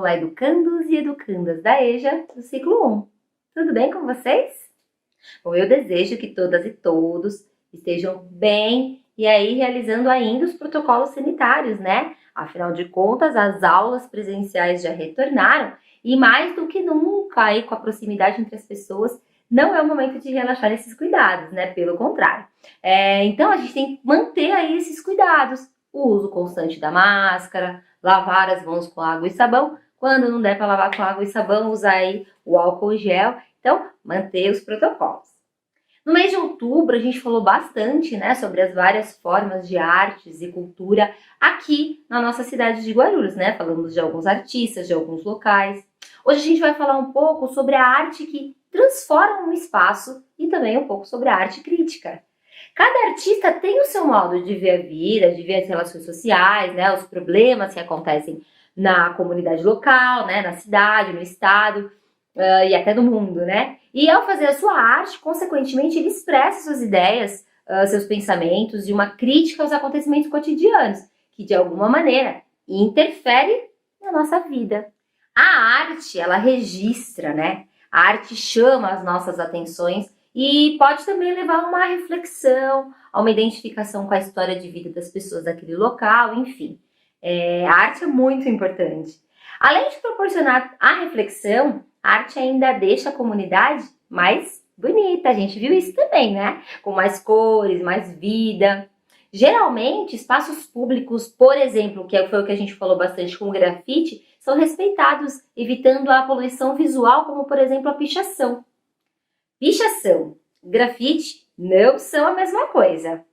Olá, educandos e educandas da EJA do ciclo 1. Tudo bem com vocês? Bom, eu desejo que todas e todos estejam bem e aí realizando ainda os protocolos sanitários, né? Afinal de contas, as aulas presenciais já retornaram e mais do que nunca aí com a proximidade entre as pessoas, não é o momento de relaxar esses cuidados, né? Pelo contrário. Então a gente tem que manter aí esses cuidados. O uso constante da máscara, lavar as mãos com água e sabão. Quando não der para lavar com água e sabão, usar aí o álcool gel. Então, manter os protocolos. No mês de outubro, a gente falou bastante, né, sobre as várias formas de artes e cultura aqui na nossa cidade de Guarulhos, né? Falamos de alguns artistas, de alguns locais. Hoje a gente vai falar um pouco sobre a arte que transforma um espaço e também um pouco sobre a arte crítica. Cada artista tem o seu modo de ver a vida, de ver as relações sociais, né, os problemas que acontecem na comunidade local, né, na cidade, no estado e até no mundo, né? E ao fazer a sua arte, consequentemente, ele expressa suas ideias, seus pensamentos e uma crítica aos acontecimentos cotidianos, que de alguma maneira interfere na nossa vida. A arte, ela registra, né? A arte chama as nossas atenções e pode também levar a uma reflexão, a uma identificação com a história de vida das pessoas daquele local, enfim. A arte é muito importante. Além de proporcionar a reflexão, a arte ainda deixa a comunidade mais bonita. A gente viu isso também, né? Com mais cores, mais vida. Geralmente, espaços públicos, por exemplo, que foi o que a gente falou bastante com o grafite, são respeitados, evitando a poluição visual, como por exemplo a pichação. Pichação e grafite não são a mesma coisa.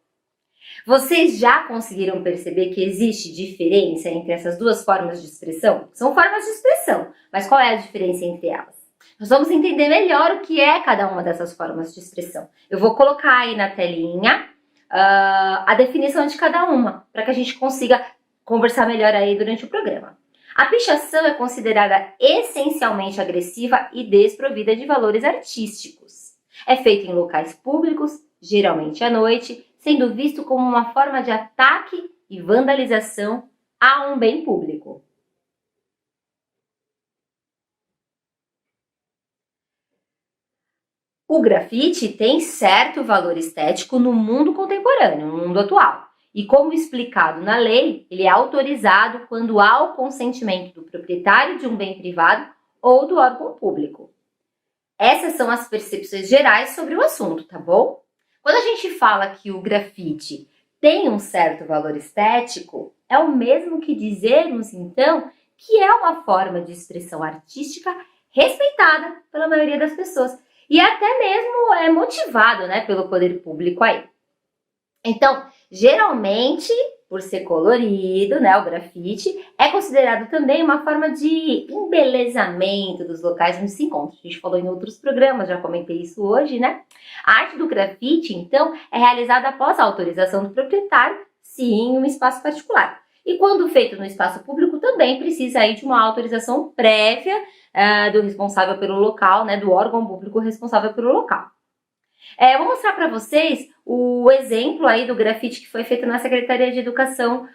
Vocês já conseguiram perceber que existe diferença entre essas duas formas de expressão? São formas de expressão, mas qual é a diferença entre elas? Nós vamos entender melhor o que é cada uma dessas formas de expressão. Eu vou colocar aí na telinha a definição de cada uma, para que a gente consiga conversar melhor aí durante o programa. A pichação é considerada essencialmente agressiva e desprovida de valores artísticos. É feita em locais públicos, geralmente à noite, sendo visto como uma forma de ataque e vandalização a um bem público. O grafite tem certo valor estético no mundo contemporâneo, no mundo atual. E como explicado na lei, ele é autorizado quando há o consentimento do proprietário de um bem privado ou do órgão público. Essas são as percepções gerais sobre o assunto, tá bom? Quando a gente fala que o grafite tem um certo valor estético, é o mesmo que dizermos, então, que é uma forma de expressão artística respeitada pela maioria das pessoas e até mesmo é motivado, né, pelo poder público aí. Então, geralmente, por ser colorido, né, o grafite é considerado também uma forma de embelezamento dos locais onde se encontra. A gente falou em outros programas, já comentei isso hoje, né? A arte do grafite, então, é realizada após a autorização do proprietário, se em um espaço particular. E quando feito no espaço público, também precisa aí de uma autorização prévia do responsável pelo local, né, do órgão público responsável pelo local. Vou mostrar para vocês o exemplo aí do grafite que foi feito na Secretaria de Educação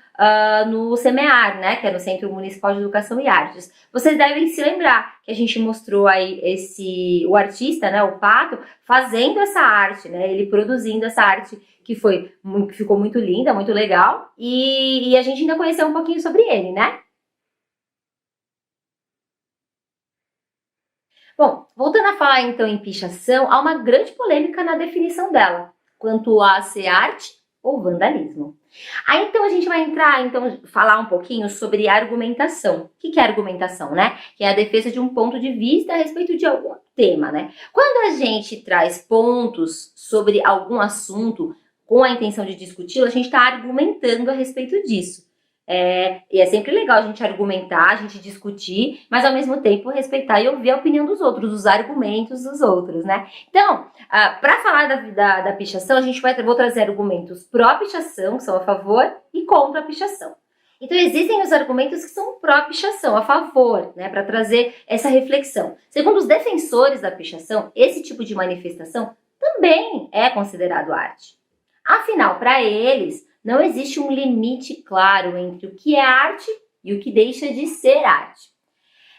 no CEMEAR, né, que é no Centro Municipal de Educação e Artes. Vocês devem se lembrar que a gente mostrou aí o artista, né, o Pato, fazendo essa arte, né, ele produzindo essa arte que ficou muito linda, muito legal, e a gente ainda conheceu um pouquinho sobre ele, né? Bom, voltando a falar então em pichação, há uma grande polêmica na definição dela, quanto a ser arte ou vandalismo. Aí então a gente vai falar um pouquinho sobre argumentação. O que é argumentação, né? Que é a defesa de um ponto de vista a respeito de algum tema, né? Quando a gente traz pontos sobre algum assunto com a intenção de discuti-lo, a gente está argumentando a respeito disso. E é sempre legal a gente argumentar, a gente discutir, mas ao mesmo tempo respeitar e ouvir a opinião dos outros, os argumentos dos outros, né? Então, para falar da pichação, vou trazer argumentos pró-pichação, que são a favor, e contra a pichação. Então, existem os argumentos que são pró-pichação, a favor, né? Para trazer essa reflexão. Segundo os defensores da pichação, esse tipo de manifestação também é considerado arte. Afinal, para eles, não existe um limite claro entre o que é arte e o que deixa de ser arte.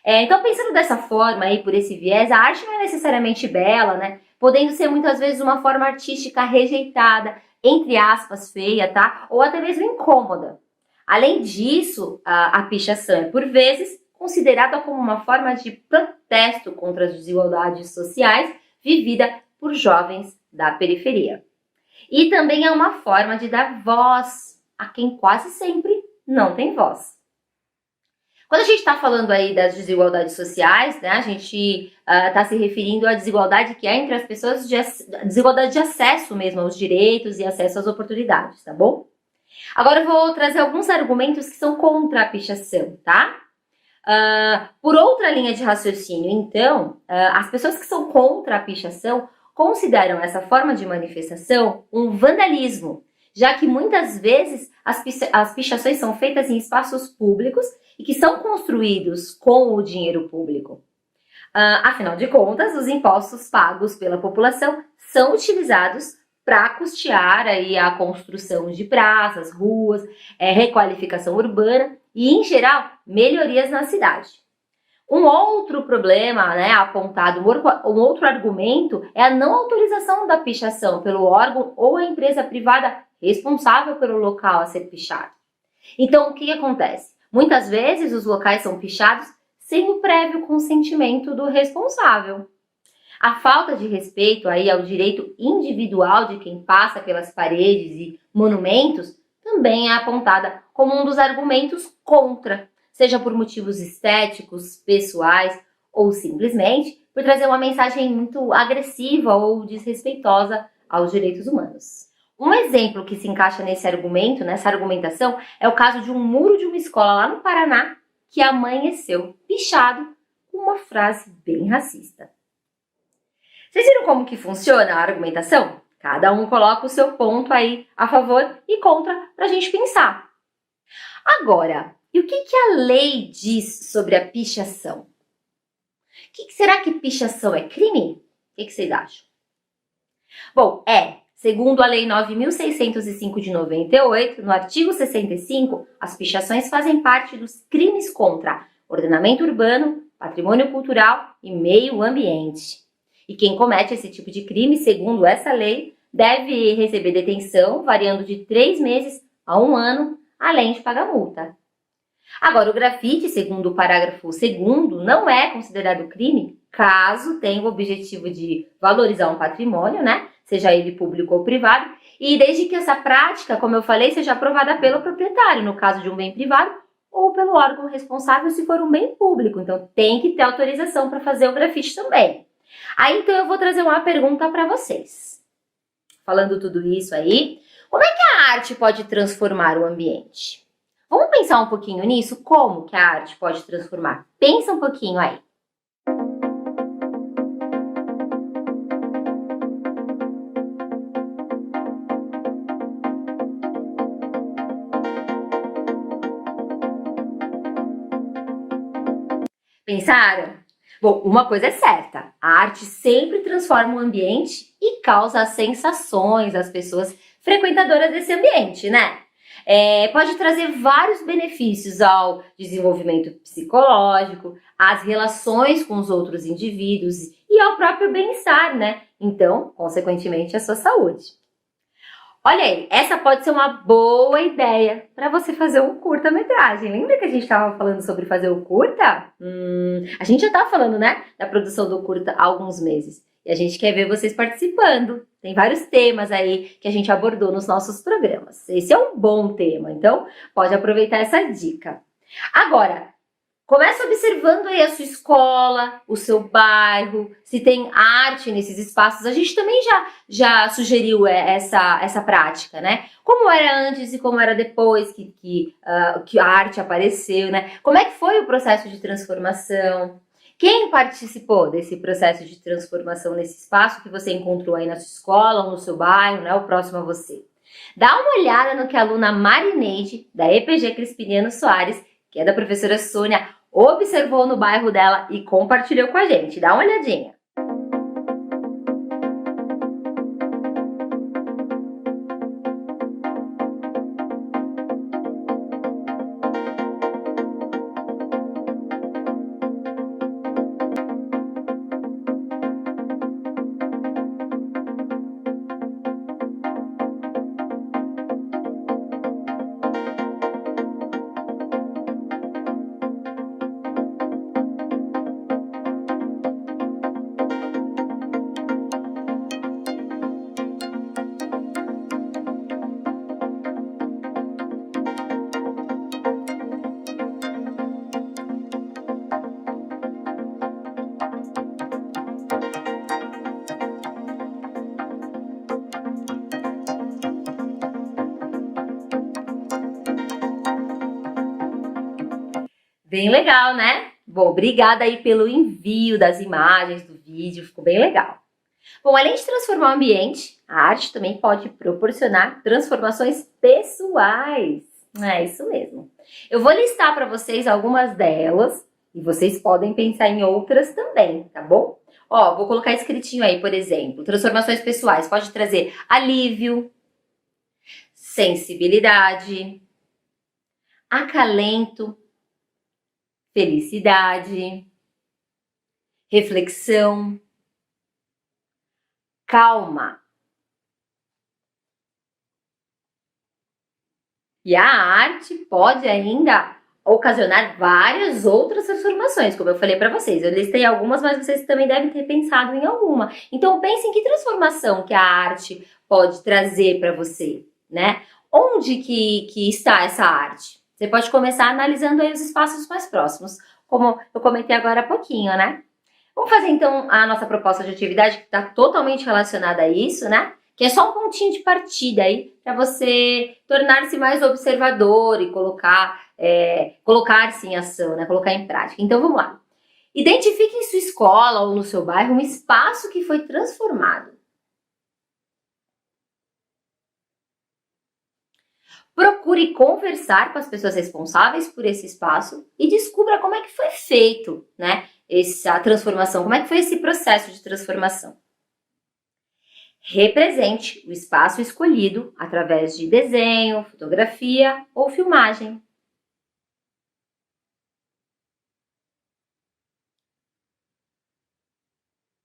Então, pensando dessa forma aí, por esse viés, a arte não é necessariamente bela, né? Podendo ser muitas vezes uma forma artística rejeitada, entre aspas, feia, tá? Ou até mesmo incômoda. Além disso, a pichação é, por vezes, considerada como uma forma de protesto contra as desigualdades sociais vivida por jovens da periferia. E também é uma forma de dar voz a quem quase sempre não tem voz. Quando a gente está falando aí das desigualdades sociais, né, a gente está se referindo à desigualdade que há entre as pessoas, desigualdade de acesso mesmo aos direitos e acesso às oportunidades, tá bom? Agora eu vou trazer alguns argumentos que são contra a pichação, tá? Por outra linha de raciocínio, então, as pessoas que são contra a pichação consideram essa forma de manifestação um vandalismo, já que muitas vezes as pichações são feitas em espaços públicos e que são construídos com o dinheiro público. Afinal de contas, os impostos pagos pela população são utilizados para custear aí a construção de praças, ruas, requalificação urbana e, em geral, melhorias na cidade. Um outro problema, né, apontado, um outro argumento é a não autorização da pichação pelo órgão ou a empresa privada responsável pelo local a ser pichado. Então, o que acontece? Muitas vezes os locais são pichados sem o prévio consentimento do responsável. A falta de respeito aí ao direito individual de quem passa pelas paredes e monumentos também é apontada como um dos argumentos contra, seja por motivos estéticos, pessoais ou simplesmente por trazer uma mensagem muito agressiva ou desrespeitosa aos direitos humanos. Um exemplo que se encaixa nesse argumento, nessa argumentação, é o caso de um muro de uma escola lá no Paraná que amanheceu pichado com uma frase bem racista. Vocês viram como que funciona a argumentação? Cada um coloca o seu ponto aí a favor e contra para a gente pensar. Agora, e o que a lei diz sobre a pichação? Será que pichação é crime? O que vocês acham? Bom, segundo a Lei 9.605 de 98, no artigo 65, as pichações fazem parte dos crimes contra ordenamento urbano, patrimônio cultural e meio ambiente. E quem comete esse tipo de crime, segundo essa lei, deve receber detenção variando de 3 meses a 1 ano, além de pagar multa. Agora, o grafite, segundo o parágrafo 2º, não é considerado crime caso tenha o objetivo de valorizar um patrimônio, né? Seja ele público ou privado, e desde que essa prática, como eu falei, seja aprovada pelo proprietário, no caso de um bem privado, ou pelo órgão responsável se for um bem público. Então, tem que ter autorização para fazer o grafite também. Aí, então, eu vou trazer uma pergunta para vocês. Falando tudo isso aí, como é que a arte pode transformar o ambiente? Vamos pensar um pouquinho nisso? Como que a arte pode transformar? Pensa um pouquinho aí. Pensaram? Bom, uma coisa é certa, a arte sempre transforma o ambiente e causa sensações às pessoas frequentadoras desse ambiente, né? Pode trazer vários benefícios ao desenvolvimento psicológico, às relações com os outros indivíduos e ao próprio bem-estar, né? Então, consequentemente, à sua saúde. Olha aí, essa pode ser uma boa ideia para você fazer um curta-metragem. Lembra que a gente estava falando sobre fazer o curta? A gente já está falando, né, da produção do curta há alguns meses. E a gente quer ver vocês participando. Tem vários temas aí que a gente abordou nos nossos programas. Esse é um bom tema, então pode aproveitar essa dica. Agora, comece observando aí a sua escola, o seu bairro, se tem arte nesses espaços. A gente também já sugeriu essa prática, né? Como era antes e como era depois que a arte apareceu, né? Como é que foi o processo de transformação? Quem participou desse processo de transformação nesse espaço que você encontrou aí na sua escola ou no seu bairro, né? O próximo a você. Dá uma olhada no que a aluna Marineide, da EPG Crispiniano Soares, que é da professora Sônia, observou no bairro dela e compartilhou com a gente. Dá uma olhadinha. Bem legal, né? Bom, obrigada aí pelo envio das imagens do vídeo, ficou bem legal. Bom, além de transformar o ambiente, a arte também pode proporcionar transformações pessoais. É isso mesmo. Eu vou listar para vocês algumas delas e vocês podem pensar em outras também, tá bom? Ó, vou colocar escritinho aí, por exemplo, transformações pessoais pode trazer alívio, sensibilidade, acalento, felicidade, reflexão, calma. E a arte pode ainda ocasionar várias outras transformações, como eu falei para vocês. Eu listei algumas, mas vocês também devem ter pensado em alguma. Então pense em que transformação que a arte pode trazer para você, né? Onde que está essa arte? Você pode começar analisando aí os espaços mais próximos, como eu comentei agora há pouquinho, né? Vamos fazer então a nossa proposta de atividade que está totalmente relacionada a isso, né? Que é só um pontinho de partida aí para você tornar-se mais observador e colocar-se em ação, né? Colocar em prática. Então vamos lá. Identifique em sua escola ou no seu bairro um espaço que foi transformado. Procure conversar com as pessoas responsáveis por esse espaço e descubra como é que foi feito, né? Essa transformação, como é que foi esse processo de transformação. Represente o espaço escolhido através de desenho, fotografia ou filmagem.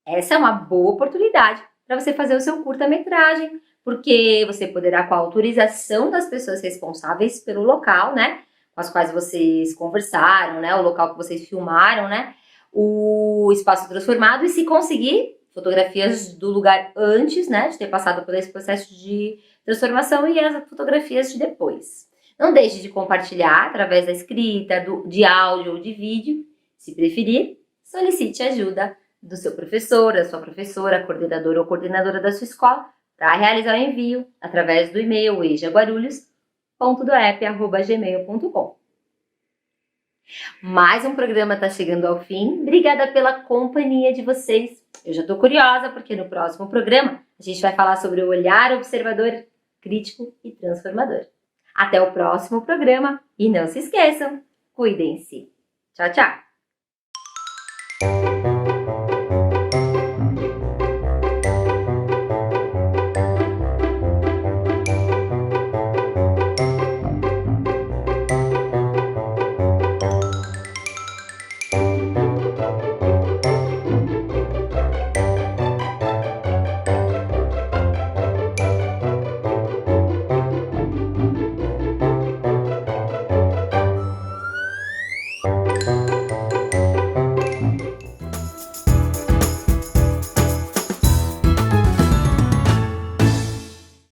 Essa é uma boa oportunidade para você fazer o seu curta-metragem, porque você poderá, com a autorização das pessoas responsáveis pelo local, né, com as quais vocês conversaram, né, o local que vocês filmaram, né, o espaço transformado, e se conseguir, fotografias do lugar antes, né, de ter passado por esse processo de transformação e as fotografias de depois. Não deixe de compartilhar através da escrita, de áudio ou de vídeo. Se preferir, solicite ajuda do seu professor, da sua professora, coordenador ou coordenadora da sua escola, para realizar o envio através do e-mail ejaguarulhos.doep@gmail.com. Mais um programa está chegando ao fim. Obrigada pela companhia de vocês. Eu já estou curiosa porque no próximo programa a gente vai falar sobre o olhar observador, crítico e transformador. Até o próximo programa e não se esqueçam, cuidem-se. Tchau, tchau!